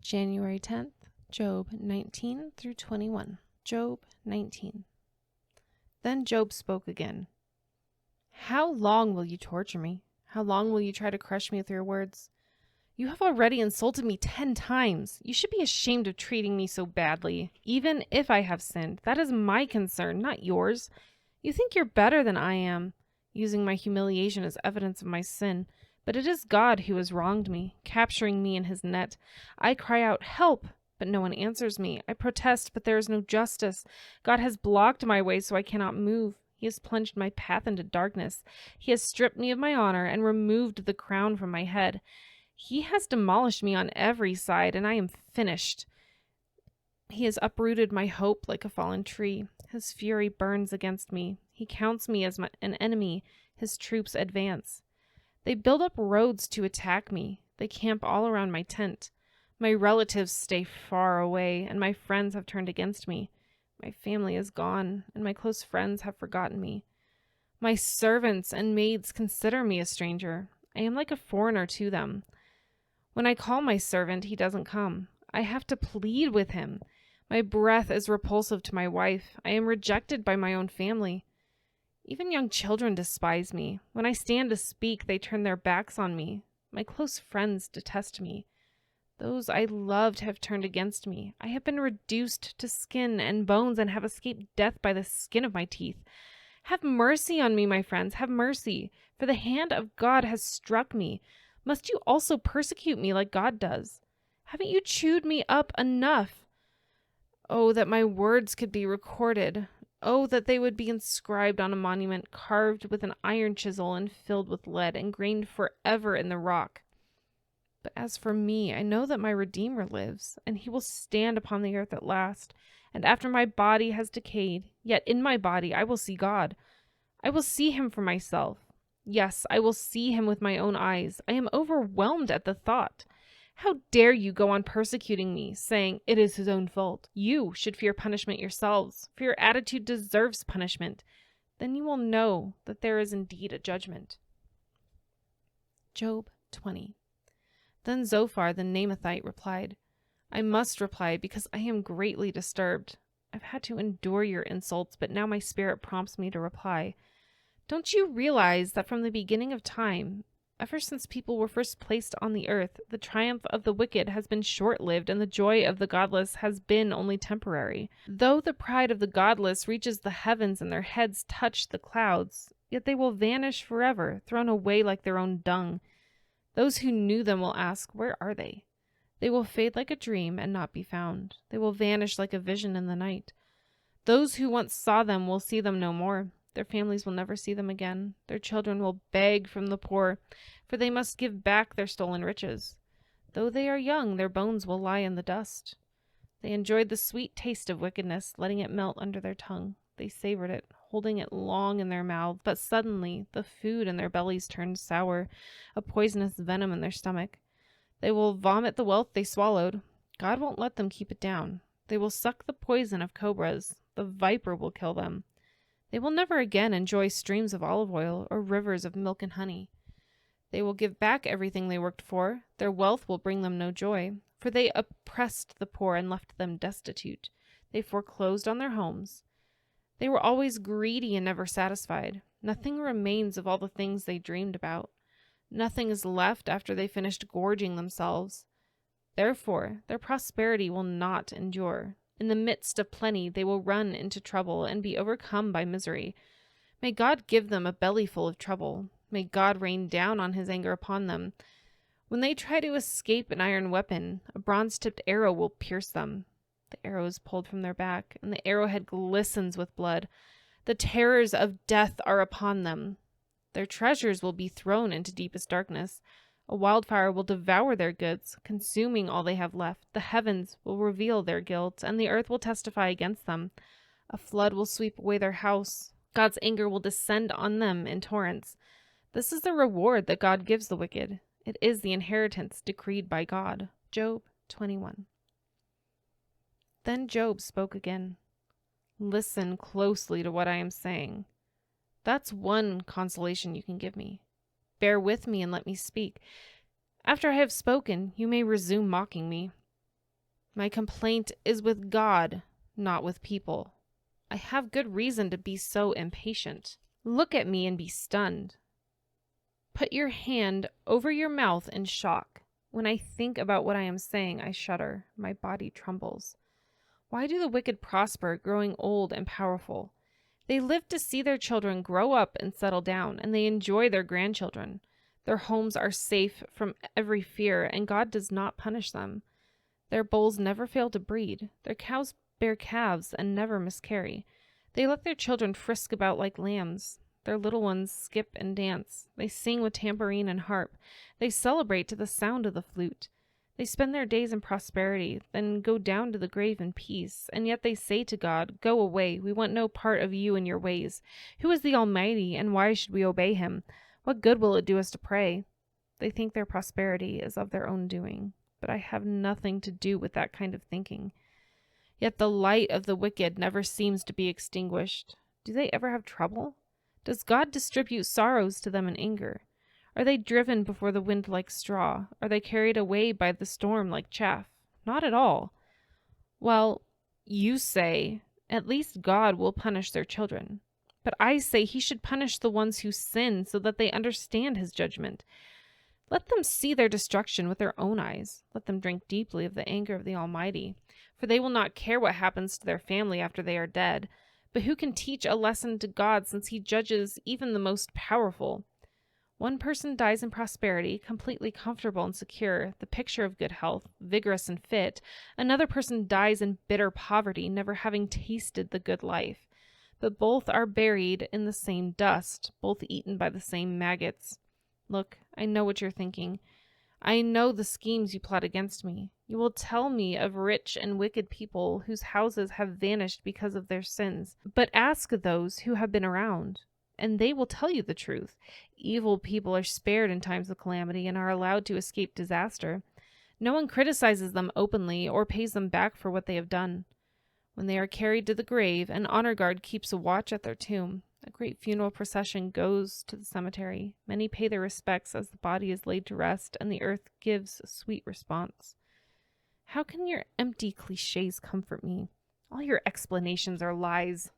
January 10th, Job 19 through 21. Job 19. Then Job spoke again. How long will you torture me? How long will you try to crush me with your words? You have already insulted me 10 times. You should be ashamed of treating me so badly. Even if I have sinned, that is my concern, not yours. You think you're better than I am, using my humiliation as evidence of my sin. But it is God who has wronged me, capturing me in his net. I cry out, help, but no one answers me. I protest, but there is no justice. God has blocked my way so I cannot move. He has plunged my path into darkness. He has stripped me of my honor and removed the crown from my head. He has demolished me on every side, and I am finished. He has uprooted my hope like a fallen tree. His fury burns against me. He counts me as an enemy. His troops advance. They build up roads to attack me. They camp all around my tent. My relatives stay far away, and my friends have turned against me. My family is gone, and my close friends have forgotten me. My servants and maids consider me a stranger. I am like a foreigner to them. When I call my servant, he doesn't come. I have to plead with him. My breath is repulsive to my wife. I am rejected by my own family. Even young children despise me. When I stand to speak, they turn their backs on me. My close friends detest me. Those I loved have turned against me. I have been reduced to skin and bones and have escaped death by the skin of my teeth. Have mercy on me, my friends, have mercy, for the hand of God has struck me. Must you also persecute me like God does? Haven't you chewed me up enough? Oh, that my words could be recorded. Oh, that they would be inscribed on a monument, carved with an iron chisel and filled with lead, ingrained forever in the rock. But as for me, I know that my Redeemer lives, and he will stand upon the earth at last. And after my body has decayed, yet in my body I will see God. I will see him for myself. Yes, I will see him with my own eyes. I am overwhelmed at the thought. How dare you go on persecuting me, saying it is his own fault? You should fear punishment yourselves, for your attitude deserves punishment. Then you will know that there is indeed a judgment. Job 20. Then Zophar the Naamathite replied, I must reply because I am greatly disturbed. I've had to endure your insults, but now my spirit prompts me to reply. Don't you realize that from the beginning of time, ever since people were first placed on the earth, the triumph of the wicked has been short-lived and the joy of the godless has been only temporary? Though the pride of the godless reaches the heavens and their heads touch the clouds, yet they will vanish forever, thrown away like their own dung. Those who knew them will ask, where are they? They will fade like a dream and not be found. They will vanish like a vision in the night. Those who once saw them will see them no more. Their families will never see them again. Their children will beg from the poor, for they must give back their stolen riches. Though they are young, their bones will lie in the dust. They enjoyed the sweet taste of wickedness, letting it melt under their tongue. They savored it, holding it long in their mouths, but suddenly the food in their bellies turned sour, a poisonous venom in their stomach. They will vomit the wealth they swallowed. God won't let them keep it down. They will suck the poison of cobras. The viper will kill them. They will never again enjoy streams of olive oil or rivers of milk and honey. They will give back everything they worked for. Their wealth will bring them no joy, for they oppressed the poor and left them destitute. They foreclosed on their homes. They were always greedy and never satisfied. Nothing remains of all the things they dreamed about. Nothing is left after they finished gorging themselves. Therefore, their prosperity will not endure. In the midst of plenty, they will run into trouble and be overcome by misery. May God give them a belly full of trouble. May God rain down on his anger upon them. When they try to escape an iron weapon, a bronze-tipped arrow will pierce them. The arrow is pulled from their back, and the arrowhead glistens with blood. The terrors of death are upon them. Their treasures will be thrown into deepest darkness. A wildfire will devour their goods, consuming all they have left. The heavens will reveal their guilt, and the earth will testify against them. A flood will sweep away their house. God's anger will descend on them in torrents. This is the reward that God gives the wicked. It is the inheritance decreed by God. Job 21. Then Job spoke again. Listen closely to what I am saying. That's one consolation you can give me. Bear with me and let me speak. After I have spoken, you may resume mocking me. My complaint is with God, not with people. I have good reason to be so impatient. Look at me and be stunned. Put your hand over your mouth in shock. When I think about what I am saying, I shudder. My body trembles. Why do the wicked prosper, growing old and powerful? They live to see their children grow up and settle down, and they enjoy their grandchildren. Their homes are safe from every fear, and God does not punish them. Their bulls never fail to breed. Their cows bear calves and never miscarry. They let their children frisk about like lambs. Their little ones skip and dance. They sing with tambourine and harp. They celebrate to the sound of the flute. They spend their days in prosperity, then go down to the grave in peace. And yet they say to God, "Go away, we want no part of you and your ways. Who is the Almighty, and why should we obey him? What good will it do us to pray?" They think their prosperity is of their own doing, but I have nothing to do with that kind of thinking. Yet the light of the wicked never seems to be extinguished. Do they ever have trouble? Does God distribute sorrows to them in anger? Are they driven before the wind like straw? Are they carried away by the storm like chaff? Not at all. Well, you say, at least God will punish their children. But I say he should punish the ones who sin so that they understand his judgment. Let them see their destruction with their own eyes. Let them drink deeply of the anger of the Almighty, for they will not care what happens to their family after they are dead. But who can teach a lesson to God, since he judges even the most powerful? One person dies in prosperity, completely comfortable and secure, the picture of good health, vigorous and fit. Another person dies in bitter poverty, never having tasted the good life. But both are buried in the same dust, both eaten by the same maggots. Look, I know what you're thinking. I know the schemes you plot against me. You will tell me of rich and wicked people whose houses have vanished because of their sins. But ask those who have been around, and they will tell you the truth. Evil people are spared in times of calamity and are allowed to escape disaster. No one criticizes them openly or pays them back for what they have done. When they are carried to the grave, an honor guard keeps a watch at their tomb. A great funeral procession goes to the cemetery. Many pay their respects as the body is laid to rest, and the earth gives a sweet response. How can your empty cliches comfort me? All your explanations are lies.